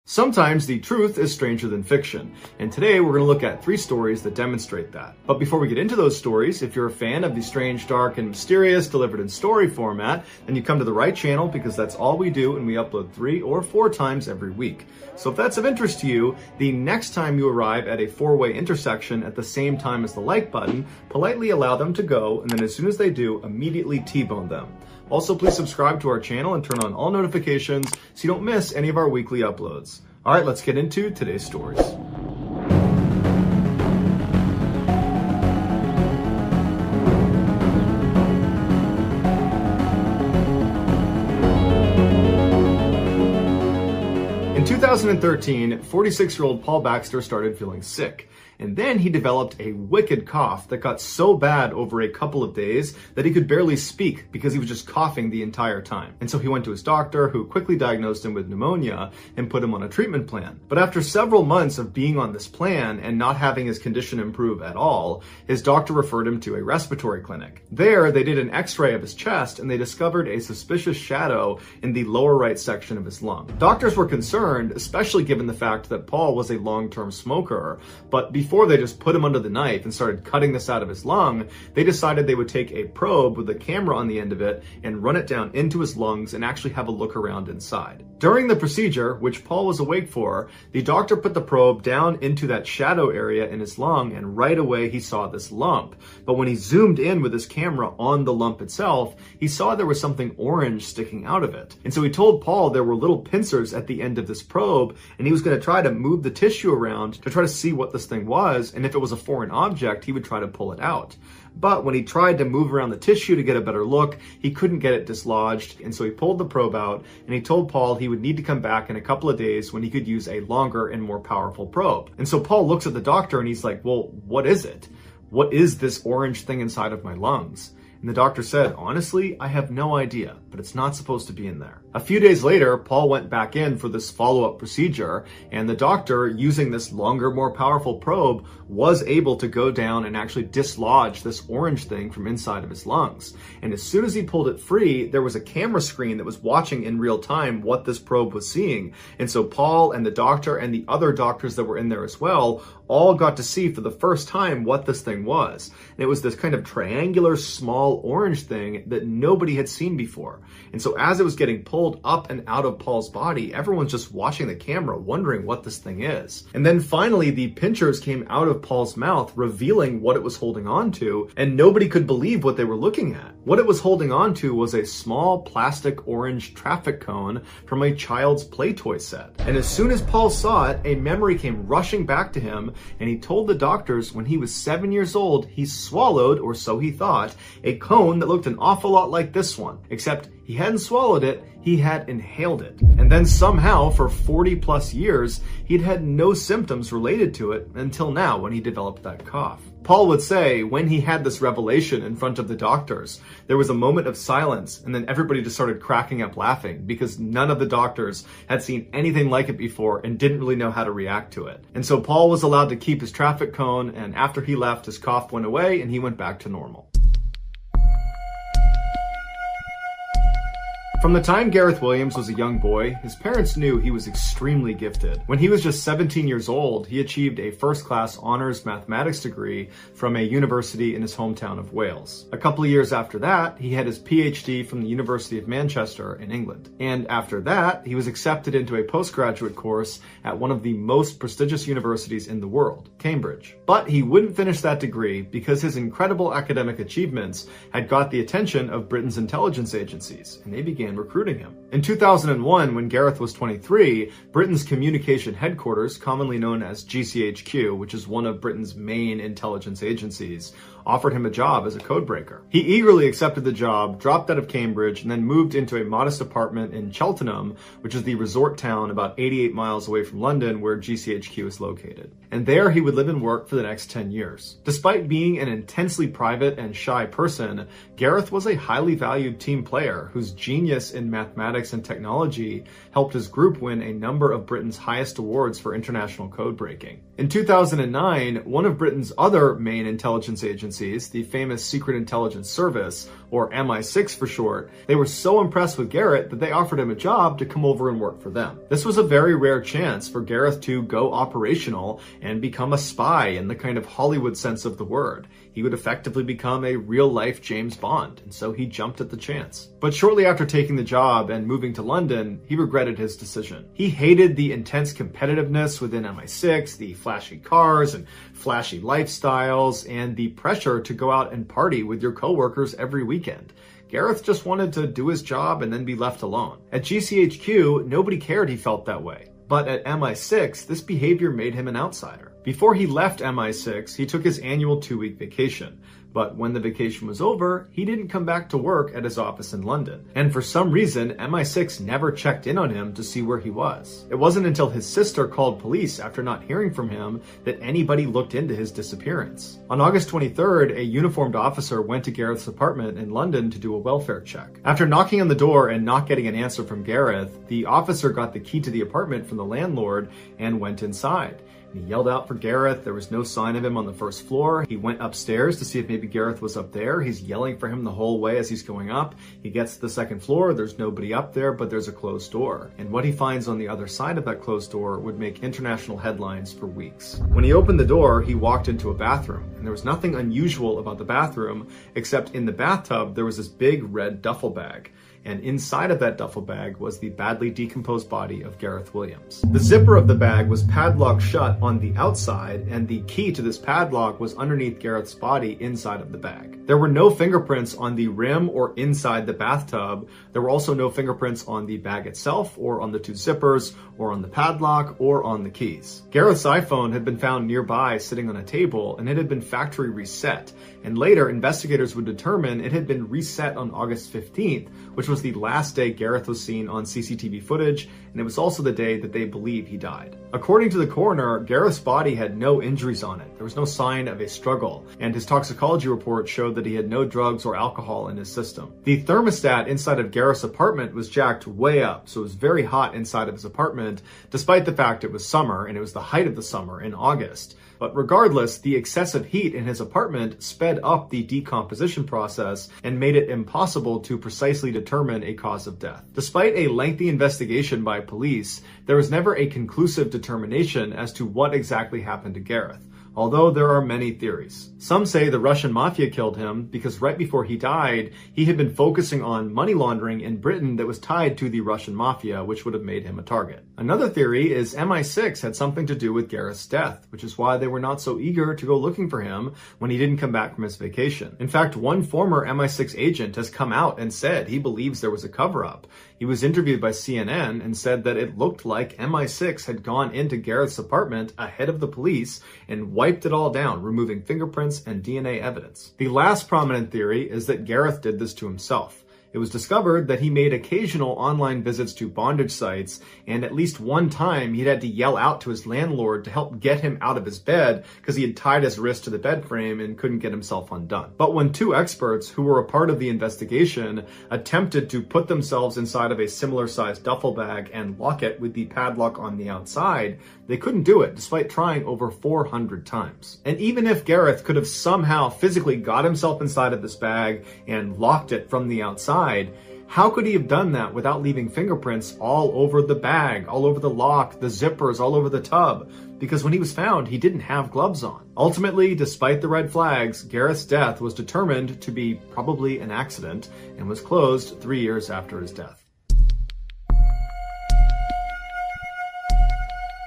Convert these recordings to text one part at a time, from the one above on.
Sometimes the truth is stranger than fiction, and today we're going to look at 3 stories that demonstrate that. But before we get into those stories, if you're a fan of the strange, dark, and mysterious delivered in story format, then you come to the right channel because that's all we do, and we upload 3 or 4 times every week. So if that's of interest to you, the next time you arrive at a 4-way intersection at the same time as the like button, politely allow them to go, and then as soon as they do, immediately T-bone them. Also, please subscribe to our channel and turn on all notifications so you don't miss any of our weekly uploads. All right, let's get into today's stories. In 2013, 46-year-old Paul Baxter started feeling sick. And then he developed a wicked cough that got so bad over a couple of days that he could barely speak because he was just coughing the entire time. And so he went to his doctor, who quickly diagnosed him with pneumonia and put him on a treatment plan. But after several months of being on this plan and not having his condition improve at all, his doctor referred him to a respiratory clinic. There, they did an x-ray of his chest and they discovered a suspicious shadow in the lower right section of his lung. Doctors were concerned, especially given the fact that Paul was a long-term smoker, but before they just put him under the knife and started cutting this out of his lung, they decided they would take a probe with a camera on the end of it and run it down into his lungs and actually have a look around inside. During the procedure, which Paul was awake for, the doctor put the probe down into that shadow area in his lung, and right away he saw this lump. But when he zoomed in with his camera on the lump itself, he saw there was something orange sticking out of it. And so he told Paul there were little pincers at the end of this probe, and he was going to try to move the tissue around to try to see what this thing was, and if it was a foreign object, he would try to pull it out. But when he tried to move around the tissue to get a better look, he couldn't get it dislodged, and so he pulled the probe out, and he told Paul he would need to come back in a couple of days when he could use a longer and more powerful probe. And so Paul looks at the doctor and he's like, well, what is it? What is this orange thing inside of my lungs? And the doctor said, honestly, I have no idea, but it's not supposed to be in there. A few days later, Paul went back in for this follow-up procedure, and the doctor, using this longer, more powerful probe, was able to go down and actually dislodge this orange thing from inside of his lungs. And as soon as he pulled it free, there was a camera screen that was watching in real time what this probe was seeing. And so Paul and the doctor and the other doctors that were in there as well all got to see for the first time what this thing was. And it was this kind of triangular, small orange thing that nobody had seen before. And so as it was getting pulled up and out of Paul's body, everyone's just watching the camera wondering what this thing is. And then finally the pinchers came out of Paul's mouth, revealing what it was holding on to, and nobody could believe what they were looking at. What it was holding on to was a small plastic orange traffic cone from a child's play toy set. And as soon as Paul saw it, a memory came rushing back to him, and he told the doctors when he was 7 years old, he swallowed, or so he thought, a cone that looked an awful lot like this one, except he hadn't swallowed it, he had inhaled it. And then somehow, for 40 plus years, he'd had no symptoms related to it until now when he developed that cough. Paul would say when he had this revelation in front of the doctors, there was a moment of silence, and then everybody just started cracking up laughing because none of the doctors had seen anything like it before and didn't really know how to react to it. And so Paul was allowed to keep his traffic cone, and after he left, his cough went away and he went back to normal. From the time Gareth Williams was a young boy, his parents knew he was extremely gifted. When he was just 17 years old, he achieved a first-class honors mathematics degree from a university in his hometown of Wales. A couple of years after that, he had his PhD from the University of Manchester in England. And after that, he was accepted into a postgraduate course at one of the most prestigious universities in the world, Cambridge. But he wouldn't finish that degree because his incredible academic achievements had got the attention of Britain's intelligence agencies, and they began recruiting him. In 2001, when Gareth was 23, Britain's communication headquarters, commonly known as GCHQ, which is one of Britain's main intelligence agencies, offered him a job as a codebreaker. He eagerly accepted the job, dropped out of Cambridge, and then moved into a modest apartment in Cheltenham, which is the resort town about 88 miles away from London where GCHQ is located. And there he would live and work for the next 10 years. Despite being an intensely private and shy person, Gareth was a highly valued team player whose genius in mathematics and technology helped his group win a number of Britain's highest awards for international code breaking. In 2009, one of Britain's other main intelligence agencies, agencies, the famous Secret Intelligence Service, or MI6 for short, they were so impressed with Gareth that they offered him a job to come over and work for them. This was a very rare chance for Gareth to go operational and become a spy in the kind of Hollywood sense of the word. He would effectively become a real-life James Bond, and so he jumped at the chance. But shortly after taking the job and moving to London, he regretted his decision. He hated the intense competitiveness within MI6, the flashy cars and flashy lifestyles, and the pressure to go out and party with your coworkers every weekend. Gareth just wanted to do his job and then be left alone. At GCHQ, nobody cared he felt that way. But at MI6, this behavior made him an outsider. Before he left MI6, he took his annual 2-week vacation. But when the vacation was over, he didn't come back to work at his office in London. And for some reason, MI6 never checked in on him to see where he was. It wasn't until his sister called police after not hearing from him that anybody looked into his disappearance. On August 23rd, a uniformed officer went to Gareth's apartment in London to do a welfare check. After knocking on the door and not getting an answer from Gareth, the officer got the key to the apartment from the landlord and went inside. He yelled out for Gareth. There was no sign of him on the first floor. He went upstairs to see if maybe Gareth was up there. He's yelling for him the whole way as he's going up. He gets to the second floor. There's nobody up there, but there's a closed door. And what he finds on the other side of that closed door would make international headlines for weeks. When he opened the door, he walked into a bathroom, and there was nothing unusual about the bathroom, except in the bathtub, there was this big red duffel bag. And inside of that duffel bag was the badly decomposed body of Gareth Williams. The zipper of the bag was padlocked shut on the outside, and the key to this padlock was underneath Gareth's body inside of the bag. There were no fingerprints on the rim or inside the bathtub. There were also no fingerprints on the bag itself, or on the 2 zippers, or on the padlock, or on the keys. Gareth's iPhone had been found nearby sitting on a table, and it had been factory reset. And later, investigators would determine it had been reset on August 15th, which was the last day Gareth was seen on CCTV footage, and it was also the day that they believe he died. According to the coroner, Gareth's body had no injuries on it. There was no sign of a struggle, and his toxicology report showed that he had no drugs or alcohol in his system. The thermostat inside of Gareth's apartment was jacked way up, so it was very hot inside of his apartment, despite the fact it was summer, and it was the height of the summer in August. But regardless, the excessive heat in his apartment sped up the decomposition process and made it impossible to precisely determine a cause of death. Despite a lengthy investigation by police, there was never a conclusive determination as to what exactly happened to Gareth, although there are many theories. Some say the Russian mafia killed him because right before he died, he had been focusing on money laundering in Britain that was tied to the Russian mafia, which would have made him a target. Another theory is MI6 had something to do with Gareth's death, which is why they were not so eager to go looking for him when he didn't come back from his vacation. In fact, one former MI6 agent has come out and said he believes there was a cover-up. He was interviewed by CNN and said that it looked like MI6 had gone into Gareth's apartment ahead of the police and wiped it all down, removing fingerprints and DNA evidence. The last prominent theory is that Gareth did this to himself. It was discovered that he made occasional online visits to bondage sites, and at least one time he'd had to yell out to his landlord to help get him out of his bed because he had tied his wrist to the bed frame and couldn't get himself undone. But when 2 experts who were a part of the investigation attempted to put themselves inside of a similar sized duffel bag and lock it with the padlock on the outside, they couldn't do it despite trying over 400 times. And even if Gareth could have somehow physically got himself inside of this bag and locked it from the outside, how could he have done that without leaving fingerprints all over the bag, all over the lock, the zippers, all over the tub? Because when he was found, he didn't have gloves on. Ultimately, despite the red flags, Gareth's death was determined to be probably an accident and was closed 3 years after his death.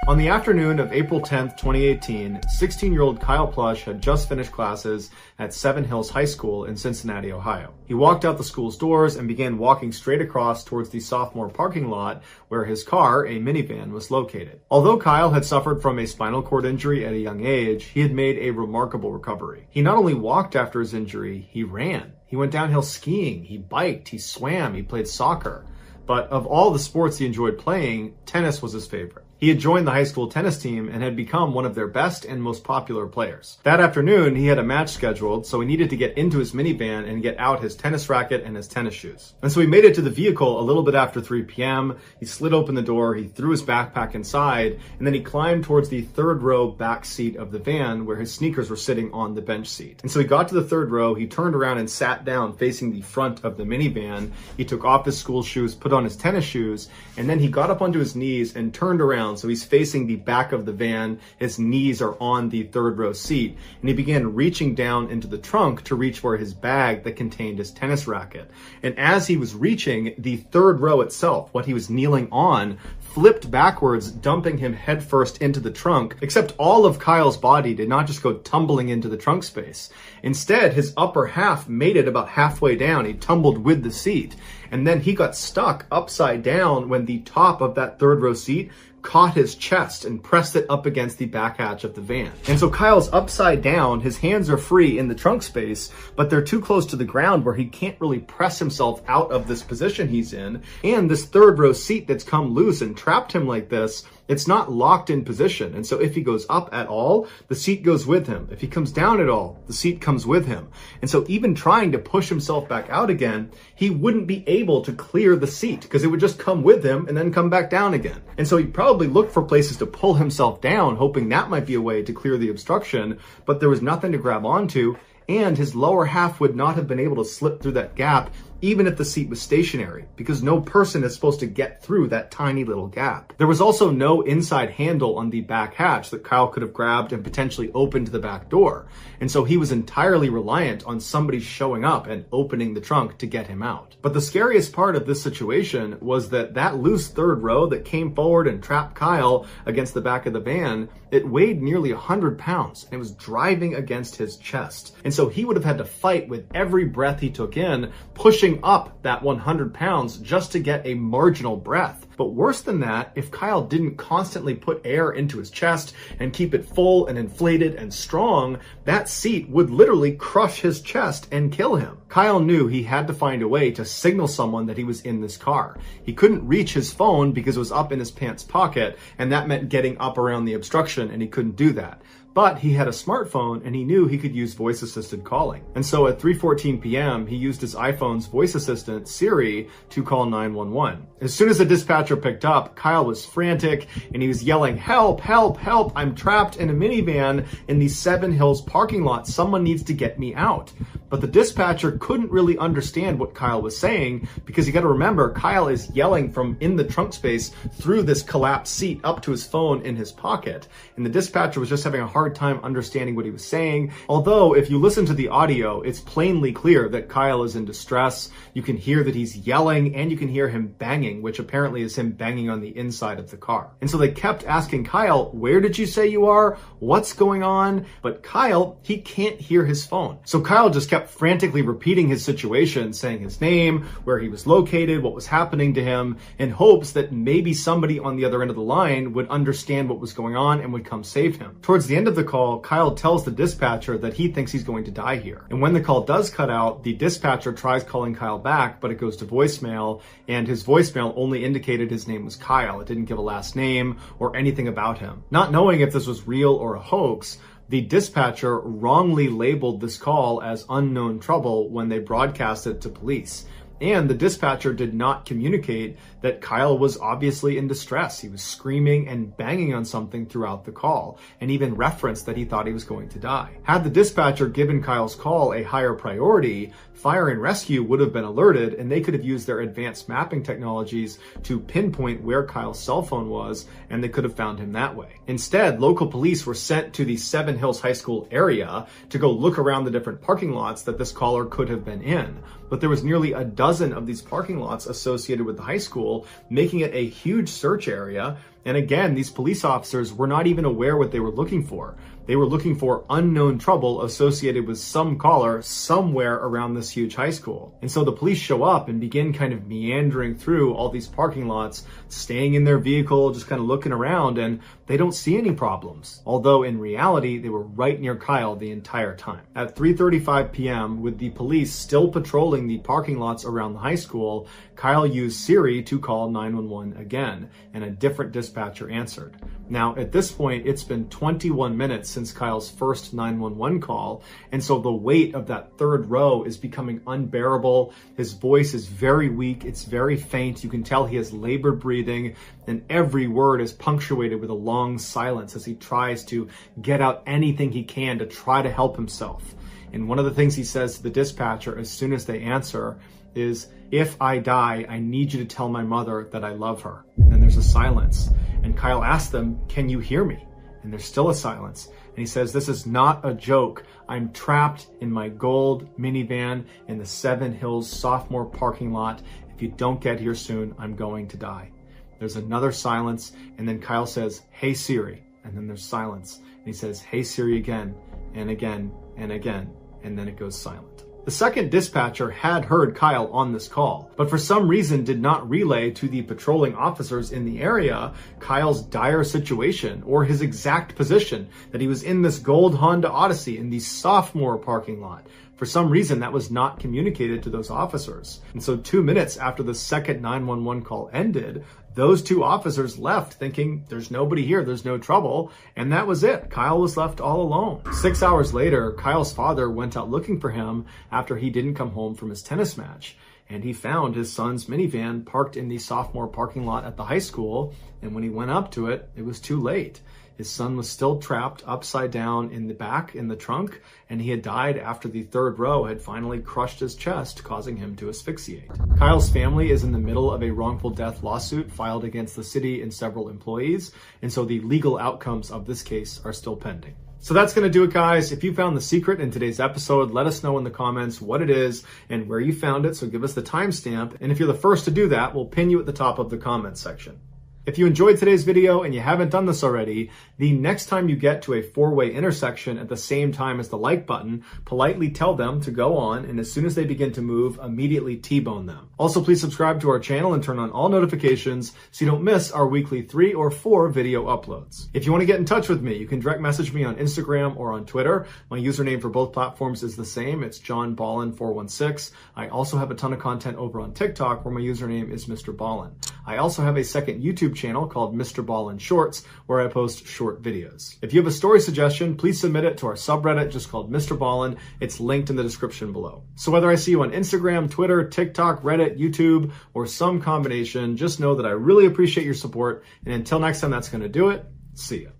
On the afternoon of April 10th, 2018, 16-year-old Kyle Plush had just finished classes at Seven Hills High School in Cincinnati, Ohio. He walked out the school's doors and began walking straight across towards the sophomore parking lot where his car, a minivan, was located. Although Kyle had suffered from a spinal cord injury at a young age, he had made a remarkable recovery. He not only walked after his injury, he ran. He went downhill skiing, he biked, he swam, he played soccer. But of all the sports he enjoyed playing, tennis was his favorite. He had joined the high school tennis team and had become one of their best and most popular players. That afternoon, he had a match scheduled, so he needed to get into his minivan and get out his tennis racket and his tennis shoes. And so he made it to the vehicle a little bit after 3 p.m. He slid open the door, he threw his backpack inside, and then he climbed towards the third row back seat of the van where his sneakers were sitting on the bench seat. And so he got to the third row, he turned around and sat down facing the front of the minivan. He took off his school shoes, put on his tennis shoes, and then he got up onto his knees and turned around. So he's facing the back of the van, his knees are on the third row seat, and he began reaching down into the trunk to reach for his bag that contained his tennis racket. And as he was reaching, the third row itself, what he was kneeling on, flipped backwards, dumping him headfirst into the trunk, except all of Kyle's body did not just go tumbling into the trunk space. Instead, his upper half made it about halfway down. He tumbled with the seat, and then he got stuck upside down when the top of that third row seat caught his chest and pressed it up against the back hatch of the van. And so Kyle's upside down, his hands are free in the trunk space, but they're too close to the ground where he can't really press himself out of this position he's in. And this third row seat that's come loose and trapped him like this, it's not locked in position. And so if he goes up at all, the seat goes with him. If he comes down at all, the seat comes with him. And so even trying to push himself back out again, he wouldn't be able to clear the seat because it would just come with him and then come back down again. And so he probably looked for places to pull himself down, hoping that might be a way to clear the obstruction, but there was nothing to grab onto, and his lower half would not have been able to slip through that gap even if the seat was stationary, because no person is supposed to get through that tiny little gap. There was also no inside handle on the back hatch that Kyle could have grabbed and potentially opened the back door. And so he was entirely reliant on somebody showing up and opening the trunk to get him out. But the scariest part of this situation was that loose third row that came forward and trapped Kyle against the back of the van, it weighed nearly 100 pounds and it was driving against his chest. And so he would have had to fight with every breath he took in, pushing up that 100 pounds just to get a marginal breath. But worse than that, if Kyle didn't constantly put air into his chest and keep it full and inflated and strong, that seat would literally crush his chest and kill him. Kyle knew he had to find a way to signal someone that he was in this car. He couldn't reach his phone because it was up in his pants pocket, and that meant getting up around the obstruction, and he couldn't do that. But he had a smartphone and he knew he could use voice-assisted calling. And so at 3:14 p.m., he used his iPhone's voice assistant, Siri, to call 911. As soon as the dispatcher picked up, Kyle was frantic and he was yelling, "Help, help, help, I'm trapped in a minivan in the Seven Hills parking lot. Someone needs to get me out." But the dispatcher couldn't really understand what Kyle was saying because you got to remember, Kyle is yelling from in the trunk space through this collapsed seat up to his phone in his pocket. And the dispatcher was just having a hard time understanding what he was saying. Although if you listen to the audio, it's plainly clear that Kyle is in distress. You can hear that he's yelling and you can hear him banging, which apparently is him banging on the inside of the car. And so they kept asking Kyle, "Where did you say you are? What's going on?" But Kyle, he can't hear his phone. So Kyle just kept frantically repeating his situation, saying his name, where he was located, what was happening to him, in hopes that maybe somebody on the other end of the line would understand what was going on and would come save him. Towards the end of the call, Kyle tells the dispatcher that he thinks he's going to die here. And when the call does cut out, the dispatcher tries calling Kyle back, but it goes to voicemail, and his voicemail only indicated his name was Kyle. It didn't give a last name or anything about him. Not knowing if this was real or a hoax, the dispatcher wrongly labeled this call as unknown trouble when they broadcast it to police. And the dispatcher did not communicate that Kyle was obviously in distress. He was screaming and banging on something throughout the call, and even referenced that he thought he was going to die. Had the dispatcher given Kyle's call a higher priority, fire and rescue would have been alerted, and they could have used their advanced mapping technologies to pinpoint where Kyle's cell phone was, and they could have found him that way. Instead, local police were sent to the Seven Hills High School area to go look around the different parking lots that this caller could have been in. But there was nearly a dozen of these parking lots associated with the high school, making it a huge search area. And again, these police officers were not even aware what they were looking for. They were looking for unknown trouble associated with some caller somewhere around this huge high school. And so the police show up and begin kind of meandering through all these parking lots, staying in their vehicle, just kind of looking around, and they don't see any problems. Although in reality, they were right near Kyle the entire time. At 3:35 p.m., with the police still patrolling the parking lots around the high school, Kyle used Siri to call 911 again, and a different dispatcher dispatcher answered. Now, at this point, it's been 21 minutes since Kyle's first 911 call, and so the weight of that third row is becoming unbearable. His voice is very weak, it's very faint. You can tell he has labored breathing, and every word is punctuated with a long silence as he tries to get out anything he can to try to help himself. And one of the things he says to the dispatcher as soon as they answer is, "If I die, I need you to tell my mother that I love her." And then there's a silence. And Kyle asks them, "Can you hear me?" And there's still a silence. And he says, "This is not a joke. I'm trapped in my gold minivan in the Seven Hills sophomore parking lot. If you don't get here soon, I'm going to die." There's another silence. And then Kyle says, "Hey Siri." And then there's silence. And he says, "Hey Siri," again and again and again. And then it goes silent. The second dispatcher had heard Kyle on this call, but for some reason did not relay to the patrolling officers in the area Kyle's dire situation or his exact position, that he was in this gold Honda Odyssey in the sophomore parking lot. For some reason, that was not communicated to those officers. And so 2 minutes after the second 911 call ended, those two officers left thinking there's nobody here, there's no trouble, and that was it. Kyle was left all alone. 6 hours later, Kyle's father went out looking for him after he didn't come home from his tennis match. And he found his son's minivan parked in the sophomore parking lot at the high school, and when he went up to it, it was too late. His son was still trapped upside down in the back in the trunk, and he had died after the third row had finally crushed his chest, causing him to asphyxiate. Kyle's family is in the middle of a wrongful death lawsuit filed against the city and several employees, and so the legal outcomes of this case are still pending. So that's going to do it, guys. If you found the secret in today's episode, let us know in the comments what it is and where you found it, so give us the timestamp, and if you're the first to do that, we'll pin you at the top of the comments section. If you enjoyed today's video and you haven't done this already, the next time you get to a four-way intersection at the same time as the like button, politely tell them to go on, and as soon as they begin to move, immediately T-bone them. Also, please subscribe to our channel and turn on all notifications so you don't miss our weekly 3 or 4 video uploads. If you want to get in touch with me, you can direct message me on Instagram or on Twitter. My username for both platforms is the same. It's JohnBallin416. I also have a ton of content over on TikTok where my username is Mr. Ballin. I also have a second YouTube channel called Mr. Ballin Shorts where I post short videos. If you have a story suggestion, please submit it to our subreddit just called Mr. Ballin. It's linked in the description below. So whether I see you on Instagram, Twitter, TikTok, Reddit, YouTube, or some combination, just know that I really appreciate your support. And until next time, that's going to do it. See ya.